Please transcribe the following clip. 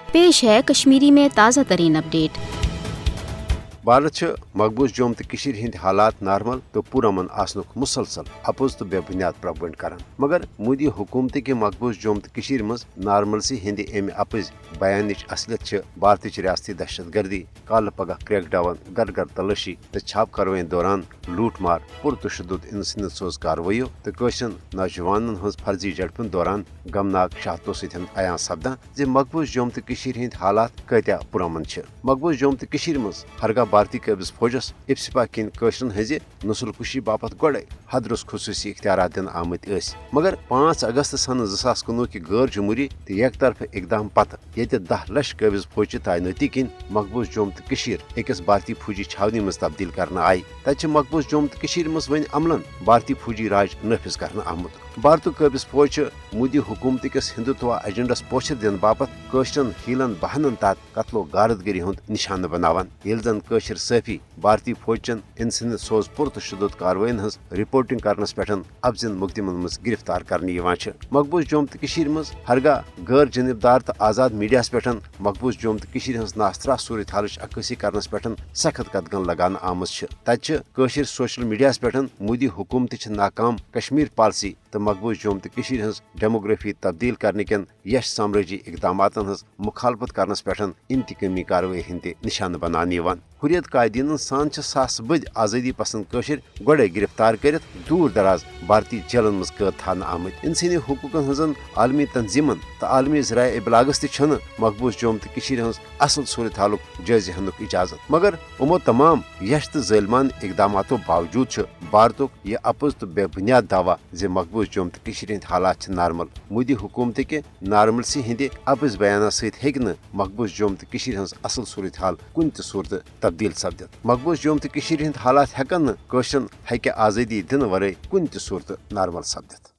पेश है कश्मीरी में ताज़ा तरीन अपडेट। भारत मकबूज जोम तो हिंद हालात नार्मल तो पुरमन आसनुक मुसलसल अपोज तो बेबुनियाद प्रगंड करान, मगर मोदी हुकूमत के मकबूज जोम तो मज नार्मल सी हिंद अमि अपोज बयान असलियत भारत रियासती दहशत गर्दी काल पगह क्रैक डाउन गर गर तलाशी तो छाप कार्रवाई दौरान लूट मार पुरतशुद इंसनत सोज कार्रवाइयों तो नौजवान हज फर्जी झड़पन दौरान गमनाक शहादतों सत्य अयान सपदान जे मकबूज जोम तो हिंद हालात कत्या पुरमन। मकबूज जोम तो मज हरगा भारतीय कबिज फौजस इफ्सिपा किन कशरन हज नस्ल कुशी बापत गोड़े हदरुस खसूसी इख्तियार दिन आमत मगर 5 अगस्त सन 2019 की गैर जमहूरी तो एक तरफ इकदाम पत ये 10 लक्ष कबिज फौज तैनाती किन मकबूज जोम तो अकिस भारतीय फौजी छावनी मज तब्दील करना आई। तत मकबूज जोम तो मज वन अमलन भारतीय फौजी राज नफिज करना आमुत। भारत कबिज फौज मोदी हुकूमत किस हिंदुत्व एजेंडस पोचर दिन बापत कशरन हीलन बहानन तहत कत्लो गारदगिरी हुंद निशान बनावान येल जन कशर सफी भारतीय फौजन इंसनत सोज पुरतशुद कार्रवाइन हज रिपोर्टिंग करनस पे अफजन मुकदमन मज गिरफ्तार करने मकबूज जोम तो मज हरगा गैर जनबदार तो आजाद मीडिया पे मकबूज जोम तो हज नास्त्रा सूरत हाल अक्सी करनस पे सख्त कदगन लगान आमज। तत सोशल मीडिया पे मोदी हुकूमत नाकाम कश्मीर पॉलिसी तो मकबूज जोम तो हज डेमोग्राफी तब्दील करने कन यश साम्राजी इकदाम हज मुखालफत करनस पे इंतकामी कार्रवाई हंद निशान बनान। हुर्रियत कायदीन सान सास बद आज़ादी पसंद कशर गोड़े गिरफ्तार कर दूर दराज भारतीय जेलन मज कैद थान आमत। इंसानी हुकूकन हजन आलमी तंजीमन तो आलमी ज़राए इबलागस तन मकबूज जोम तो हज असल सूरत हाल जायज़ हनुक इजाजत, मगर उमो तमाम यश तो ज़ालिमान इकदामातों बावजूद भारत यह अपोज तो बेबुनियाद दावा जे मकबूज जोम तो हिंद हालात नार्मल। मोदी हुकूमत के नार्मल सी हिंद अपोज बयान सत्य मकबूज जोम तो हज असल सूरत हाल कुन सूरत तब्दील सपदित। मकबूज जोम तो हिंद हालात हेकन कशरन हक आज़ादी दिन वरे कुन सूरत नार्मल सपदित।